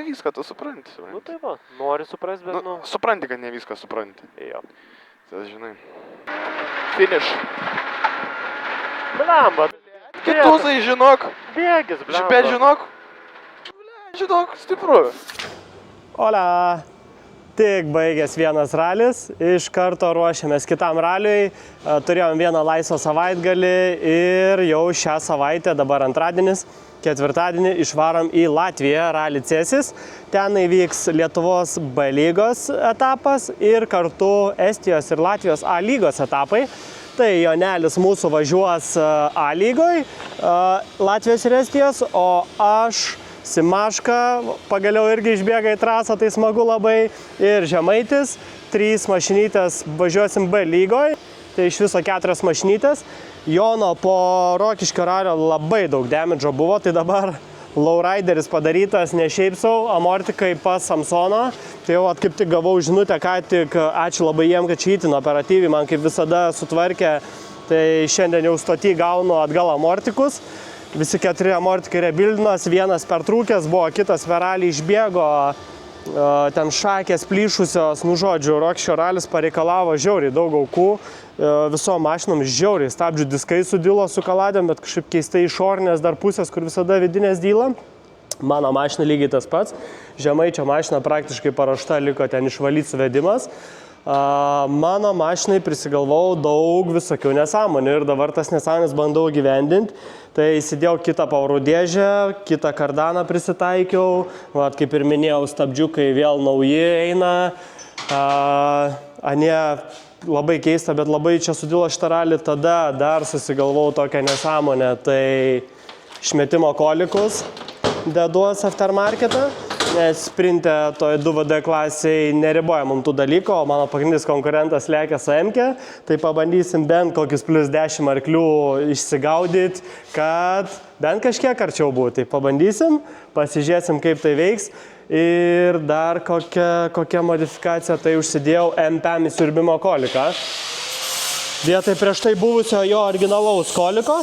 viską tu supranti. Nu tai va, nori suprast, bet nu... Supranti, kad ne viską supranti. Jo. Tas žinai. Finish. Blemba. Kitusai, žinok. Bėgis, blemba. Bet žinok. Žinok, stipru. Ola. Tik baigęs vienas ralis, iš karto ruošiamės kitam raliui, turėjom vieną laisvą savaitgalį ir jau šią savaitę, dabar antradienis, ketvirtadienį išvarom į Latviją ralį Cesis. Ten įvyks Lietuvos B lygos etapas ir kartu Estijos ir Latvijos A lygos etapai. Tai Jonelis mūsų važiuos A lygoj, Latvijos ir Estijos, o aš Simaška pagaliau irgi išbėga į trasą, tai smagu labai. Ir Žemaitis, 3 mašinytės važiuosim B lygoj, tai iš viso 4 mašinytės. Jono po Rokiškio ralio labai daug damidžo buvo, tai dabar lowrideris padarytas ne šiaip sau, amortikai pas Samsono. Tai jau kaip tik gavau žinutę, ką tik, ačiū labai jiem, kad čia itin operatyviai man kaip visada sutvarkė. Tai šiandien jau stoty gaunu atgal amortikus. Visi 4 amortikai rebildinos, vienas pertrūkęs buvo, kitas per ralį išbėgo, ten šakės plyšusios, nu žodžiu, Rokiškio ralis pareikalavo žiauriai daug aukų, visom mašinom žiauriai, stabdžių diskai sudilo su kaladėm, bet kažkaip keistai išorinės dar pusės, kur visada vidinės dyla. Mano mašina lygiai tas pats, Žemaičio mašina praktiškai paruošta, liko ten išvalyti suvedimas. Mano mašinai prisigalvojau daug visokių nesąmonių ir dabar tas nesąmonės bandau gyvendinti. Tai įsidėjau kitą pavarų dėžę, kitą kardaną prisitaikiau, vat, kaip ir minėjau, stabdžiukai vėl nauji eina. Anie labai keista, bet labai čia sudilo šitą ralį, tada dar susigalvojau tokią nesąmonę, tai išmetimo kolikus deduos aftermarketą. Nes sprinte toj 2VD klasiai neriboja mums tų dalykų, o mano pagrindinis konkurentas lekia su M-ke, tai pabandysim bent kokius plus 10 arklių išsigaudyti, kad bent kažkiek arčiau būtų. Tai pabandysim, pasižiūrėsim, kaip tai veiks. Ir dar kokia modifikacija, tai užsidėjau M-PEM įsiurbimo koliką. Vietoj prieš tai buvusio jo originalaus koliko.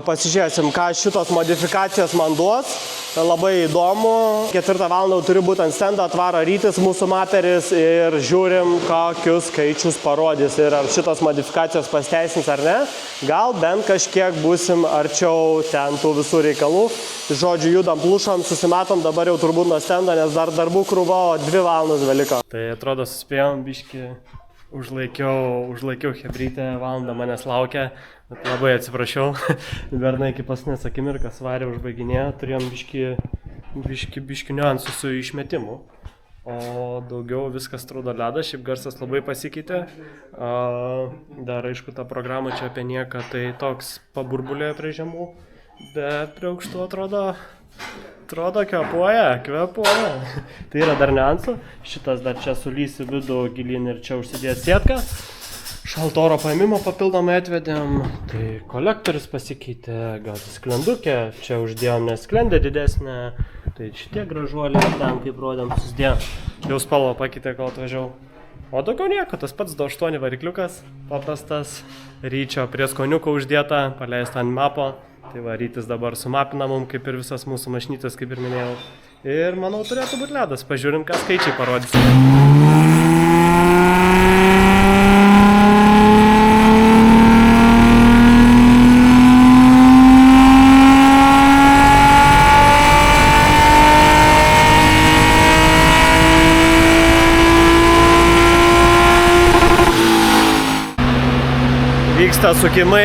Pasižiūrėsim, ką šitos modifikacijos man duos. Labai įdomu. 4 valandą turiu būti ant stendo, atvaro Rytis, mūsų maperis, ir žiūrim, kokius skaičius parodys ir ar šitos modifikacijos pasteisins ar ne. Gal bent kažkiek būsim arčiau ten tų visų reikalų. Žodžiu, judam plušom, susimatom dabar jau turbūt nuo stendo, nes dar darbų krūva, 2 valandos beliko. Tai atrodo, suspėjom biškį. Užlaikiau hebrytę, valandą manęs laukia, bet labai atsiprašiau. Bernai iki paskutinės akimirkas varė užbaiginėjo, turėjom biški niuansų su išmetimu. O daugiau viskas atrodo ledas, šiaip garsas labai pasikeitė. Dar aišku, ta programa čia apie nieką, tai toks paburbulėjo prie žemų, bet prie aukštų atrodo kvepuoja. Tai yra dar niuansų. Šitas dar čia sulysi vidų gilin ir čia užsidės sėtką. Šalto oro paėmimo papildomai atvedėm. Tai kolektorius pasikeitė, gal sklendukė. Čia uždėjom nesklendė didesnė. Tai šitie gražuoliai ten, kaip rodėm, susidėjom. Jau spalvą pakeitė, kol atvažiavau. O daugiau nieko, tas pats 2.8 varikliukas. Paprastas. Ryčio prieskoniuko uždėta, paleista ant mapo. Tai va, Rytis dabar sumapina mum, kaip ir visas mūsų mašinytės, kaip ir minėjau. Ir manau, turėtų būti ledas. Pažiūrim, ką skaičiai parodys. Vyksta sukimai,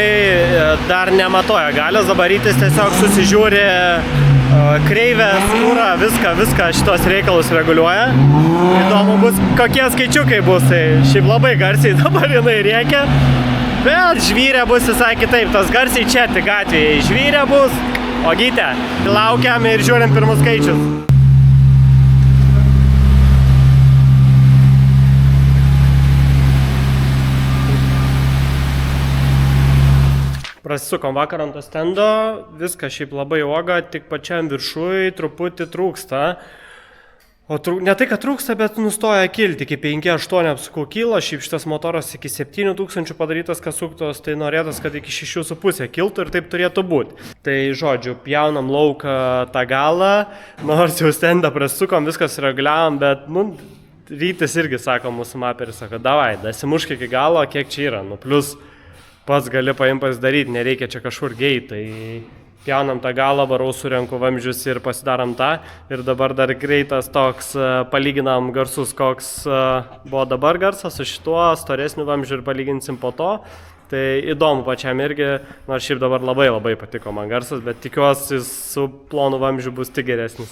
dar nematoja galios, dabar Rytis tiesiog susižiūri kreivės, kūrą, viską šitos reikalus reguliuoja. Įdomu bus, kokie skaičiukai bus, tai šiaip labai garsiai dabar jinai rėkia, bet žvyrė bus visai kitaip, tas garsiai čia tik gatvėje, žvyrė bus, o gytė, laukiam ir žiūrim pirmus skaičius. Prasisukom vakar ant to stendo, viskas šiaip labai uoga, tik pačiam viršui truputį trūksta. Ne tai, kad trūksta, bet nustoja kilti iki 5-8 apsukų kyla, šiaip šitas motoras iki 7000 padarytas kasuktos, tai norėtas, kad iki 6,5 kiltų ir taip turėtų būti. Tai žodžiu, pjaunam lauką tą galą, nors jau stendą prasukom, viskas reguliavom, bet, rytis irgi sako mūsų maperis, sako, davai, dasimušk iki galo, kiek čia yra, plus pats gali paim pasidaryti, nereikia čia kažkur geitai. Pjaunam tą galą, varau surenku vamzdžius ir pasidaram tą. Ir dabar dar greitas toks, palyginam garsus, koks buvo dabar garsas, su šituo storesniu vamzdžiu ir palyginsim po to. Tai įdomu pačiam irgi, nors šiaip dabar labai patiko man garsas, bet tikiuosi su plonu vamzdžiu bus tik geresnis.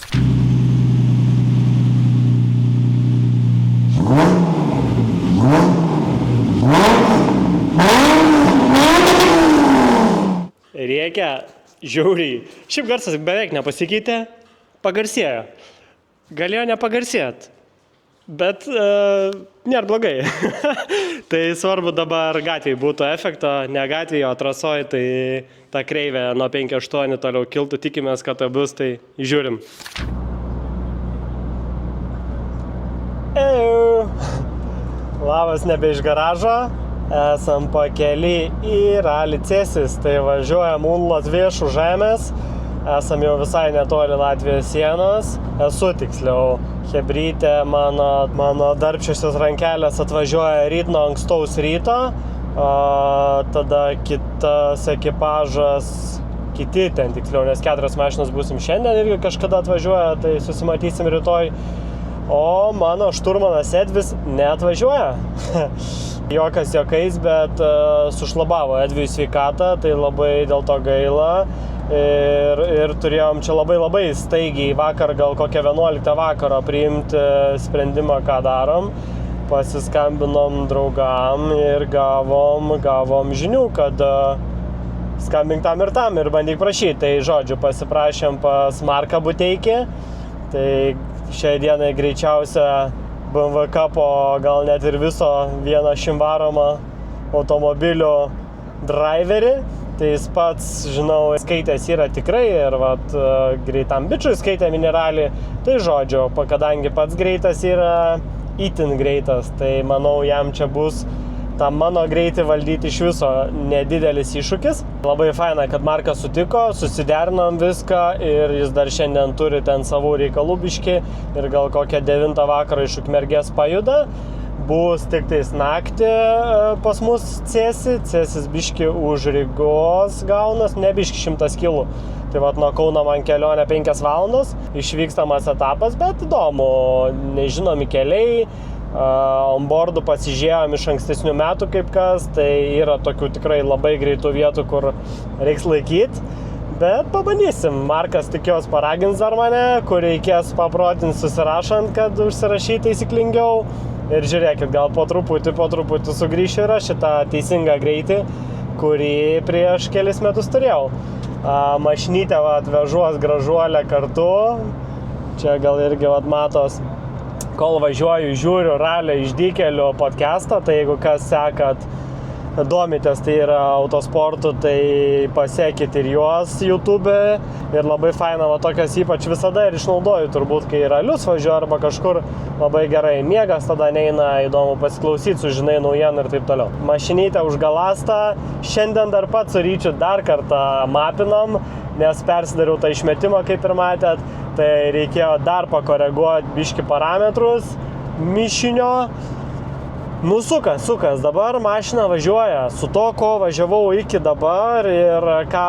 Rėkia. Žiauriai. Šiaip garsas beveik nepasikeitė, pagarsėjo. Galėjo nepagarsėt, bet nėra blogai. Tai svarbu dabar gatvėje būtų efekto, ne gatvėje, o trasoje, tai ta kreivė nuo 5-8 toliau kiltų, tikimės, kad tai bus, tai žiūrim. Labas, nebe iš garažo. Esam pakeli į Rally Cesis, tai važiuojam Latvijos žemės, esam jau visai netoli Latvijos sienos, esu tiksliau, hebrytė mano darbčiosios rankelės atvažiuoja ryt nuo ankstaus ryto, tada kitas ekipažas, kiti ten tiksliau, nes 4 mašinos būsim šiandien irgi kažkada atvažiuoja, tai susimatysim rytoj, o mano šturmanas Edvis neatvažiuoja. Jokas jokais, bet sušlabavo Edviui sveikatą, tai labai dėl to gaila ir turėjom čia labai staigiai vakar, gal kokią 11 vakaro priimti sprendimą, ką darom. Pasiskambinom draugam ir gavom žinių, kad skambink tam ir bandyk prašyti. Tai žodžiu, pasiprašėm pas Marką Buteikį, tai šiai dienai greičiausia BMW Cupo, gal net ir viso 100 varomą automobilių driverį. Tai jis pats, žinau, skaitęs yra tikrai ir greitam bičiui skaitė mineralį. Tai žodžiu, kadangi pats greitas yra itin greitas, tai manau jam čia bus tą mano greitį valdyti iš viso nedidelis iššūkis. Labai faina, kad Markas sutiko, susiderinom viską ir jis dar šiandien turi ten savų reikalų biškį ir gal kokią 9 vakarą iš Ukmergės pajuda. Bus tik tais naktį pas mus Cesis biškį už Rygos gaunas, ne biškį 100 kilų. Tai nuo Kauno man kelionė 5 valandos, išvykstamas etapas, bet įdomu, nežinomi keliai. Onboardų pasižiūrėjom iš ankstesnių metų kaip kas, tai yra tokių tikrai labai greitų vietų, kur reiks laikyti, bet pabandysim. Markas tikiuos paragins dar mane, kur reikės paprotins susirašant, kad užsirašyti taisyklingiau ir žiūrėkit, gal po truputį sugrįšiu ir aš šitą teisingą greitį, kurį prieš kelis metus turėjau. Mašinytę vežuos gražuolę kartu, čia gal irgi matos. Kol važiuoju, žiūriu Ralio išdykelių podcastą, tai jeigu kas sekat, domitės, tai yra autosportų, tai pasekit ir juos YouTube. Ir labai faina, tokias ypač visada ir išnaudoju, turbūt, kai ralius važiuoju arba kažkur labai gerai miegas, tada neina įdomu pasiklausyti, sužinai naujienų ir taip toliau. Mašinytę užgalastą, šiandien dar pats su Ryčiu dar kartą mapinom, nes persidariau tą išmetimą, kaip ir matėt, tai reikėjo dar pakoreguoti biškį parametrus mišinio. Sukas, dabar mašina važiuoja su to, ko važiavau iki dabar ir ką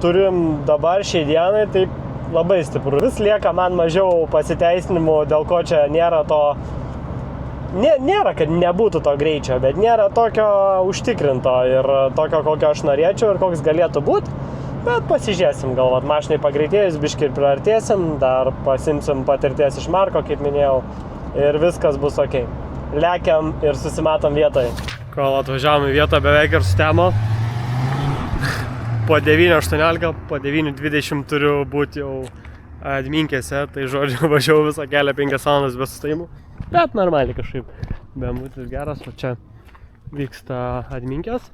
turim dabar šiai dienai, tai labai stipru. Vis lieka man mažiau pasiteisinimų, dėl ko čia nėra to, nėra, kad nebūtų to greičio, bet nėra tokio užtikrinto ir tokio, kokio aš norėčiau ir koks galėtų būti. Bet pasižiūrėsim, gal mašinai pagreitėjus, biškį ir priartėsim, dar pasimsim patirties iš Marko, kaip minėjau, ir viskas bus ok. Lekiam ir susimatom vietoj. Kol atvažiavom į vietą beveik ir sutemo. Po 9:18, po 9:20 turiu būti jau Adminkėse, tai žodžiu važiavau visą kelią 5 valandas be sustojimų. Bet normaliai kažkaip, bembutis geras, o čia vyksta Adminkės,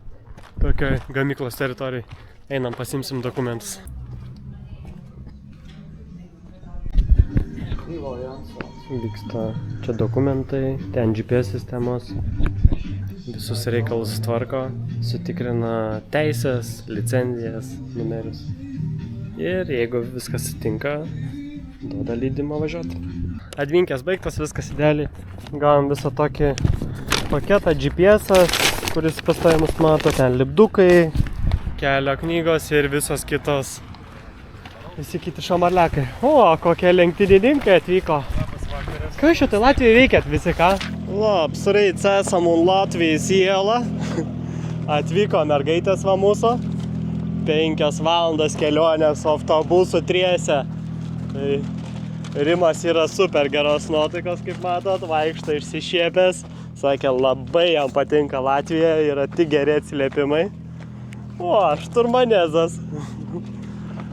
tokioj gamyklos teritorijai. Einam, pasimsim dokumentus. Vyksta čia dokumentai, ten GPS sistemos, visus reikalus tvarko, sutikrina teisės, licenzijas, numerius. Ir jeigu viskas sutinka, duoda leidimą važiuoti. Atvinkęs baigtas, viskas idealiai. Gavom visą tokį paketą GPS-as, kuris pastoviai mus mato, ten lipdukai, kelio knygos ir visos kitos. Visi kiti šamarlekai. O, kokie lenktynininkai atvyko. Ką šitai Latvijai veikėt visi, ką? Labsreic esam un Latvijos siela. Atvyko mergaitės va mūsų. 5 valandas kelionės autobusu triese. Tai Rimas yra super geros nuotaikos, kaip matot, vaikšto išsišiepęs. Sakė, labai jam patinka Latvija, yra tik geri atsiliepimai. O, šturmanezas.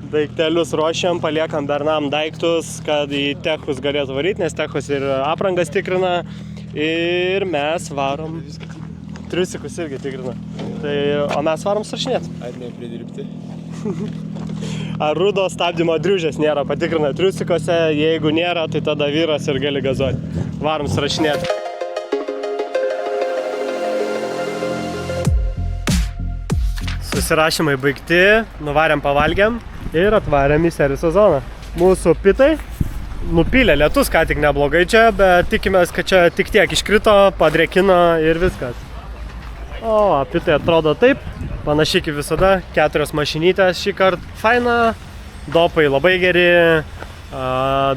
Daiktelius ruošiam, paliekam bernam daiktus, kad į techus galėtų varyti, nes techus ir aprangas tikrina. Ir mes varom. Triusikus irgi tikrina. Tai, o mes varom surašinėti. Ar nepridirbti? Ar rudo stabdymo driužės nėra, patikrina triusikose, jeigu nėra, tai tada vyras ir gali gazuoti. Varom surašinėti. Susirašymai baigti, nuvarėm pavalgėm ir atvarėm į serviso zoną. Mūsų pitai nupylė lietus, ką tik neblogai čia, bet tikimės, kad čia tik tiek iškrito, padrėkino ir viskas. O, pitai atrodo taip, panašiai kaip visada, 4 mašinytės šį kartą. Faina, dopai labai geri,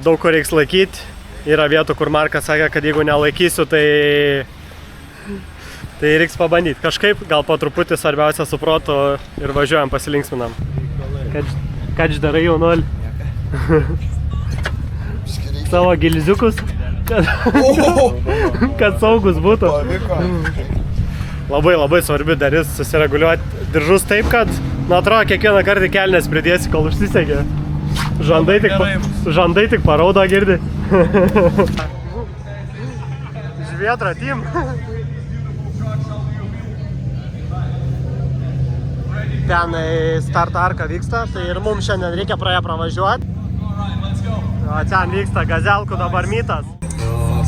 daug ko reiks laikyti. Yra vietų, kur Markas sakė, kad jeigu nelaikysiu, tai reiks pabandyti. Kažkaip, gal po truputį svarbiausia su protu ir važiuojam pasilinksminam. Ką darai, jaunuoli? Savo gilziukus, kad saugus būtų. Labai svarbi dalis susireguliuoti diržus taip, kad, atrodo, kiekvieną kartą kelnes pridėsi, kol užsisegė. Žandai tik paraudo girdi. Žviedra, team. Ten starto arka vyksta, tai ir mums šiandien reikia praėję pravažiuoti. O ten vyksta gazelkų dabar mytas.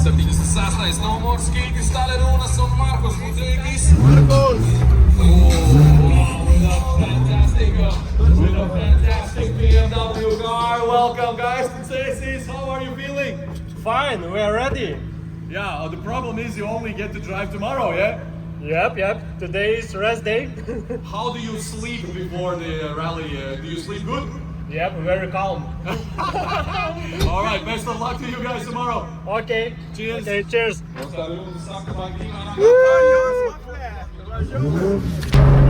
76. numur Skiltis Talerūnas un Markus Mudreikis. With a fantastic BMW car. Welcome guys to Cesis. How are you feeling? Fine, we are ready. Yeah, the problem is you only get to drive tomorrow, yeah? Yep. Today is rest day. How do you sleep before the rally? Do you sleep good? Yep, very calm. All right, best of luck to you guys tomorrow. Okay. Cheers. Okay, cheers.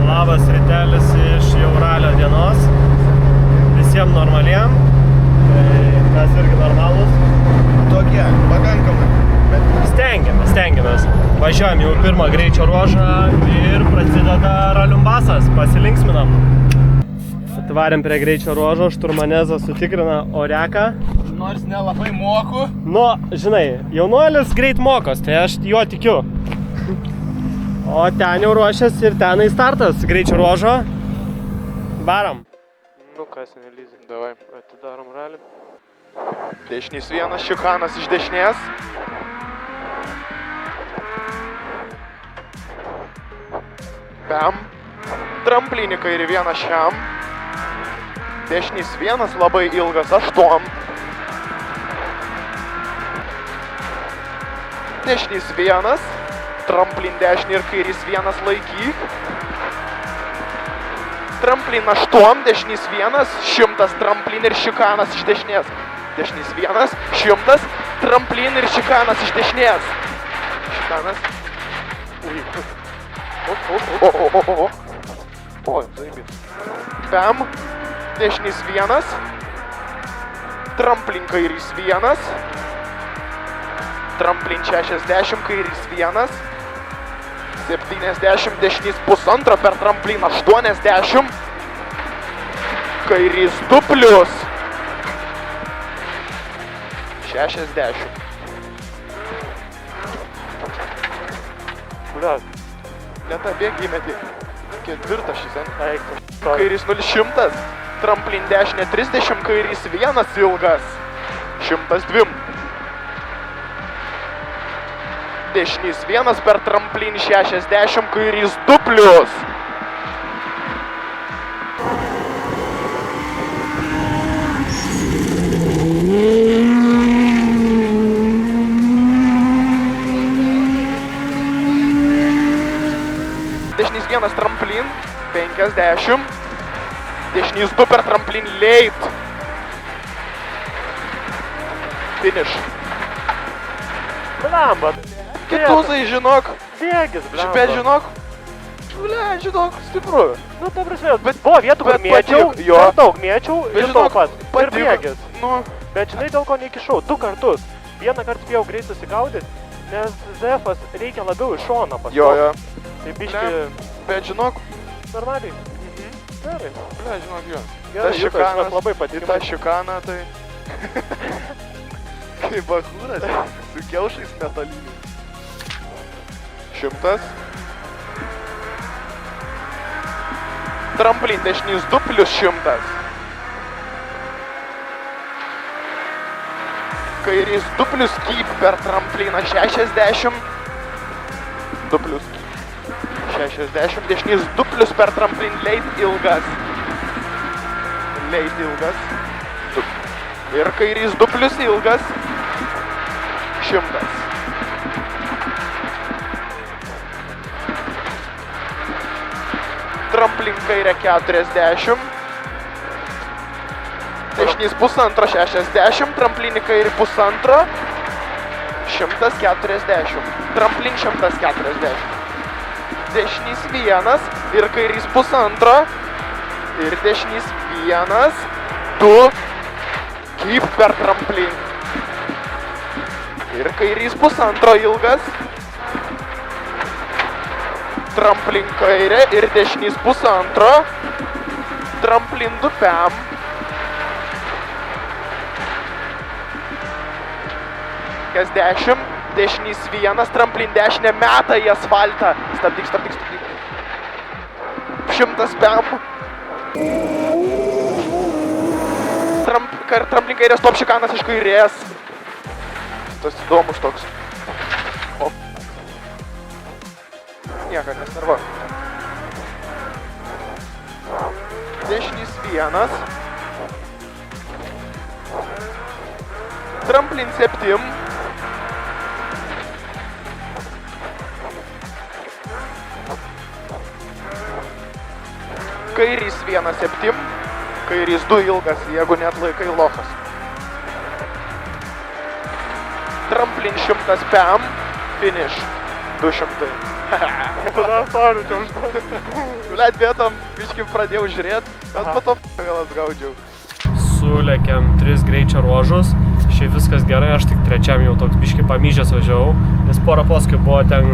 Labas rytelis iš jau ralio dienos. Visiems normaliem. Tai mes irgi normalus. Tokie, pakankamai. Stengiamės. Važiuojam jau pirmą greičio ruožą ir prasideda raliumbasas. Pasilinksminam. Atvarėm prie greičio ruožo, šturmanezas sutikrina oreką. Nors nelabai moku. Nu, žinai, jaunuolis greit mokos, tai aš juo tikiu. O ten jau ruošias ir tenai startas greičio ruožo. Varom. Nu kas, Nelizė. Davai. Atidarom ralį. Dešinys vienas, šikanas iš dešinės. Pem. Tramplinį kairį vieną šiam. Dešinys vienas, labai ilgas, 8. Dešinys vienas. Tramplin dešinį ir kairys vienas laikyk. Tramplin 8, dešinys vienas, 100 tramplin ir šikanas iš dešinės. Dešinys vienas, 100 tramplin ir šikanas iš dešinės. Šikanas. O, zaibis. Pem. Dešinys vienas. Tramplin kairys vienas. Tramplin 60, kairys vienas. 70, dešinys 1,5 per trampliną 80. Kairys 2 plius. 60. Bliat. Lėta bėgi įmetį. 4 šis, Eik. Kairys 0,100. Tramplin dešinė 30, kairys 1 ilgas. 102. dešinys 1 per tramplinį 60, kairys 2+. Dešinys 1 tramplin 50, dešinys 2 per tramplinį leit. Finish. Blemba. Kituzai, žinok. Bėgis, blemba. Bet žinok. Žinok, stipru. Nu, ta prasme, bet buvo vietų, kur Bet mėčiau, patiko, jo. per daug mėčiau Bet ir žinok, daug pat. Ir patiko. bėgis. Nu, Bet žinai, dėl ko neįkišau? 2 kartus. Vieną kartą spėjau greit susigaudyti, nes ZF-as reikia labiau iš šono pasukti. jo. Tai biški Bet žinok, normaliai. Gerai. žinok, jo. Gerai, Tas Jutas, šikanas, mes labai į patikime. tą šikaną, tai... Kaip bachūras, su kiaušais metaliniais. 100. Tramplin dešinys 2+100. Kairys 2+ keep per trampliną 60. 2+ keep 60. Dešinys 2+ per tramplin leit ilgas. Leit ilgas. Ir kairys 2+ ilgas. 100. Tramplin kairė 40. Dešinys 1,5 60. Tramplinį kairį 1,5. 140. Tramplin 140. Dešinys 1 ir kairys 1,5. Ir dešinys 1, 2. Keep per tramplinį. Ir kairys 1,5 ilgas. Tramplin kairė ir dešinys 1,5. Tramplin 2 pem. Kas 10. Dešinys 1. Tramplin dešinę meta į asfaltą. Stabdyk. 100 pem. Tramplin kairės top šikanas iš kairės. Tas įdomus toks. O. Nieko nesvarbu. Dešinys 1. Tramplin 7. Kairys 1,7. Kairys 2 ilgas, jeigu net laikai lochas. Tramplin 100 pem. Finish. 200. Blet, vietom biškai pradėjau žiūrėt, bet po to vėl atgaudžiau. Sulėkėm 3 greičio ruožus. Šiaip viskas gerai, aš tik trečiam jau toks biškai pamyžęs važiavau. Nes porą poskai buvo ten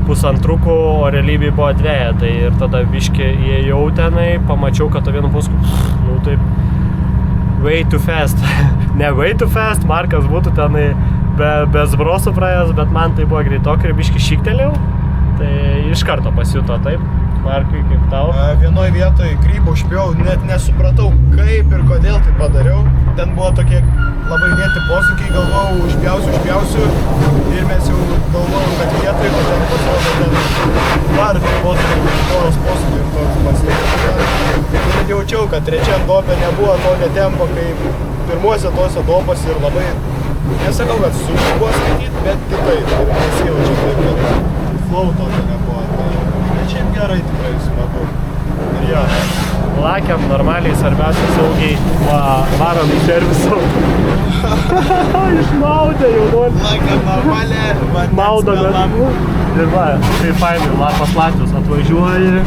1,5, o realybėj buvo 2. Tai ir tada biškai įėjau tenai, pamačiau, kad to vienu posku jau taip way too fast. Ne way too fast, Markas būtų tenai be zbrosų praėjęs, bet man tai buvo greitokai ir biškai šiktelėjau. Tai iš karto pasijuto taip. Markai, kaip tau? Vienoj vietoj grybą užpėjau, net nesupratau kaip ir kodėl tai padariau. Ten buvo tokie labai vieti posūkiai, galvojau užpjausiu ir mes jau galvojom, kad vietoj, bet ten pasirodo ten dar poros posūkiai ir toks pasiekti. Ir jaučiau, kad trečiam dopė nebuvo tokio tempo kaip pirmuose tose dopose ir labai, nesakau, kad sunku buvo skaityti, bet kitaip ir nesijaučiau taip, kad flow tokio nebuvo. Bet šiaip gerai tikrai smagu. Ir jo. Lakėm normaliai, svarbiausia saugiai, varom į servisą. Išmaudė jaunuolį. Lakėm normaliai, Maudo, bet... Ir va, tai fainai, Lapas Latvius atvažiuoji,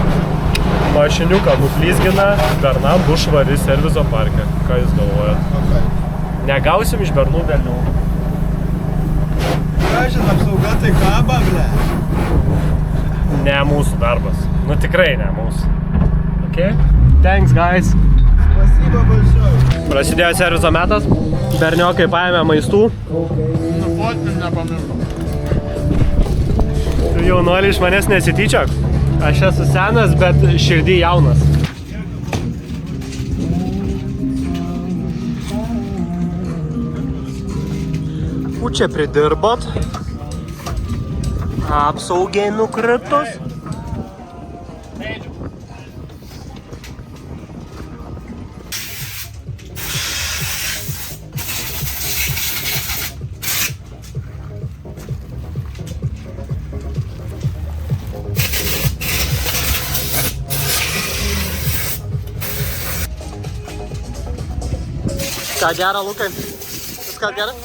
mašiniuką nuplizgina, Bernam bus švari serviso parke. Ką jūs galvojat? Okay. Negausim iš Bernų velnių. Ką žin, apsauga tai kaba, ble? Ne mūsų darbas. Nu tikrai ne mūsų. Okay? Thanks, guys. Spasiba balsiau. Prasidėjo serviso metas. Berniokai paėmė maistų. Nufotkin nepamiršau. Tu jaunuolį iš manęs nesityčiok. Aš esu senas, bet širdį jaunas. Pučia pridirbot. Apsaugiai nukritus. Ką gera, Lukai? Viskas gerai?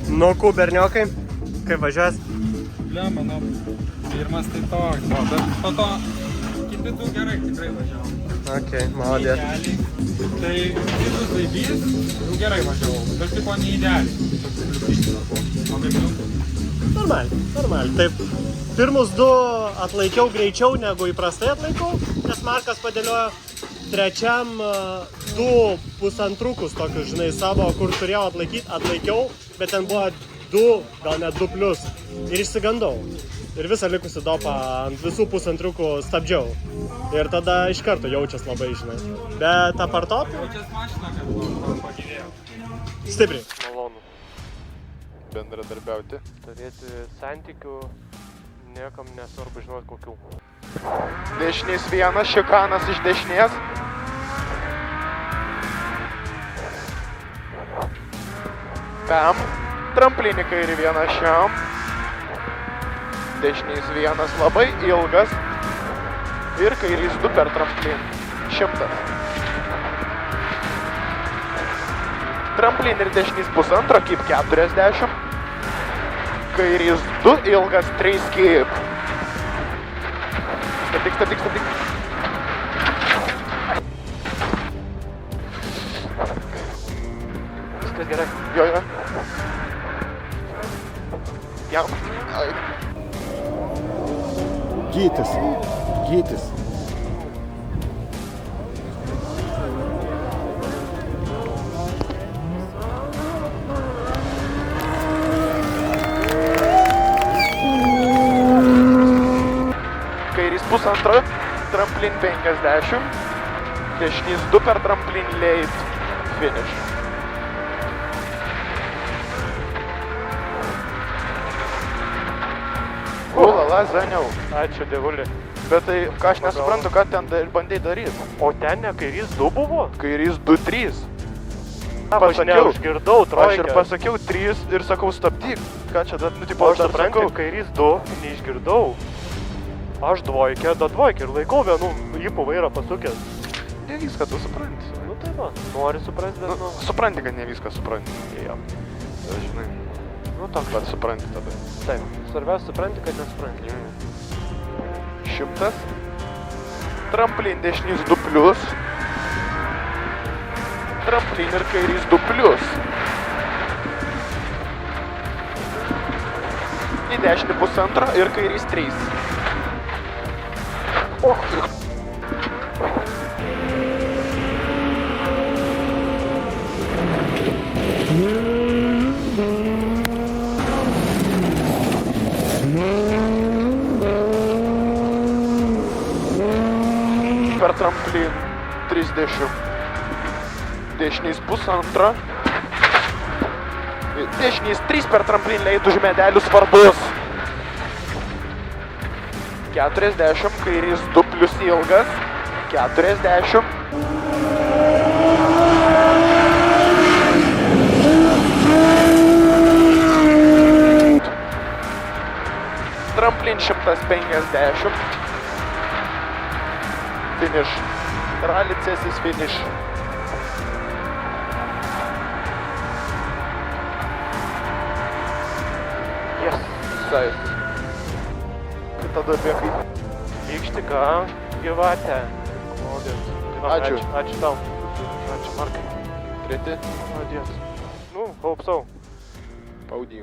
Nu, berniukai, kaip važiuos? Lemba, nu, pirmas tai toks buvo, bet po to kiti du gerai tikrai važiavo. Ok, malodės. Tai kitus laibys, jau gerai važiavau, bet tipo ne idealiai. Toks kliupinis buvo. O kaip jau? Normaliai. Taip, pirmus du atlaikiau greičiau negu įprastai atlaikau, nes Markas padėliojo. Trečiam du pusantrukus tokius, žinai, savo, kur turėjau atlaikyti, atlaikiau, bet ten buvo 2, gal net 2+. Ir išsigandau. Ir visą likusį dopą ant visų pusantriukų stabdžiau. Ir tada iš karto jaučias labai, žinai. Bet apartop Jaučias mašina, kad buvo pagyvėjo. stipriai. Malonu. Bendradarbiauti. Turėti santykių, niekam nesvarbu žinot kokių. Dešinys vienas, šikanas iš dešinės. Pam. Tramplinį kairį vieną šiam. Dešinys vienas labai ilgas. Ir kairys 2 per tramplinį. 100. Tramplinį ir dešinys pusantro, kaip 40. Kairys 2 ilgas, 3 kaip. Stabdyk. Viskas gerai. Jo. Jam. Ai. Gytis. Kairys pusantro, tramplin 50. Dešinys 2 per tramplin leit. Finish. Ulala, zaniau. Ačiū, dievuli. Bet tai, ką aš nesuprantu, ką ten bandai daryti. O ten ne kairys 2 buvo? Kairys 2-3. Aš neužgirdau Aš trojkę. ir pasakiau 3 ir sakau stabdyk. Ką čia dar, nu, tipo, O aš aš dar suprantu, sakau. kairys 2, neišgirdau. Aš dvojkę ir laikau vienu įpų vairą pasukęs. Ne viską tu supranti. Nu tai va, nori suprasti, bet nu. Supranti, kad ne viską supranti. Jo. Tai žinai, Nu toks. bet supranti tada. Taip, svarbiausia supranti, kad nesupranti. 100. Tramplin dešinys 2+. Tramplin ir kairys 2+. Į dešinį pusantro ir kairys 3. O. Per tramplin 30. Dešinys pusantro. Dešinys 3 per tramplin leid už medelius svarbus. 40, kairys 2+ ilgas. 40. Tramplin 150. Finish. Rally cesis finish. Yes. Taip. Ir tada bėgai. Vykštika, gyvatė. Malodės. Ačiū. Ačiū tau. Ačiū, Markai. Treti. Adies. Nu, hope so. Spaudim.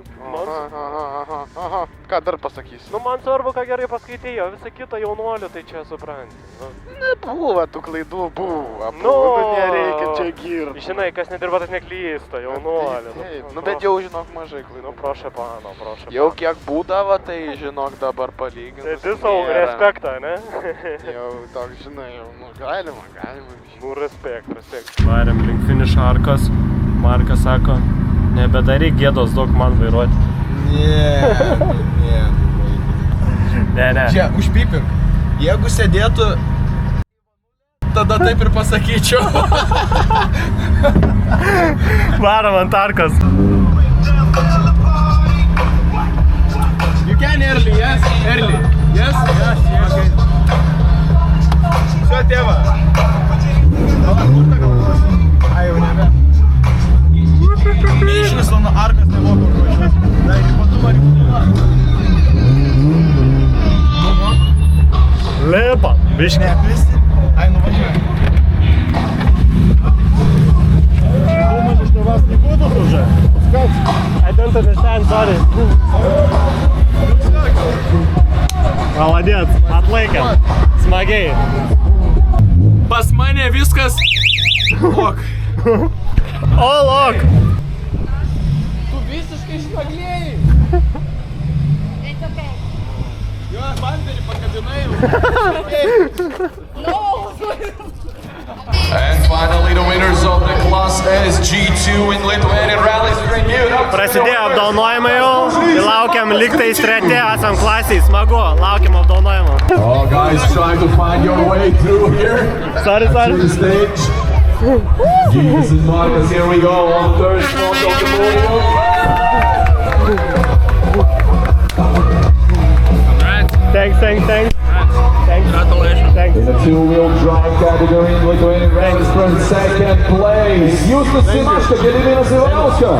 Aha. Ką dar pasakysi? Nu, man svarbu, ką gerai paskaitėjo, visa kita jaunuolių, tai čia supranti. Buvo tų klaidų, buvo. Nu, nereikia čia girti. Žinai, kas nedirba, tas neklysta, jaunuolių. Nu, bet jau žinok mažai klaidų. Nu, prošė pano, prošė. Jau kiek būdavo, tai žinok dabar palyginus. Tai tu savo respektą, ne? Jau toks, žinai, jau, nu, galima. Nu, respekt. Varėm link finišo arkos. Markas sako, nebedaryk gėdos daug man vairuoti. Ne. Čia, užpipink. Jeigu sėdėtų, tada taip ir pasakyčiau. Varom ant arkos. You can early, yes? Early. Yes? Okay. Все, tėva. Ai, jau nebe. Iš nuo arkas nemoka užvažiuoti. Dar ribotumą. Lipa, biškį. Neklisti. Ai, nuvažiuoju. Думаешь, что вас не будут уже? I don't understand, sorry. Молодец, atlaikėm. Smagiai. Pas mane viskas ok. O, lok. Tu visiškai švaglėjai. It's okay. Jo, bamperį pakabinai. No! And finally, the winners of the Class S G2 in Lithuanian rallies. Prasidėjo apdovanojimai jau. Laukiam lygtais treti, esam klasiai. Smagu, laukiam apdovanojimo. All guys trying to find your way through here. Sorry. To the stage. Jesus and Marcus, here we go on the third stroke of the moonwalk. Thanks. Congratulations. Thanks. In the two-wheel drive category in Lithuanian rallies from second place. Justas Simaška, Gediminas Ivanauskas.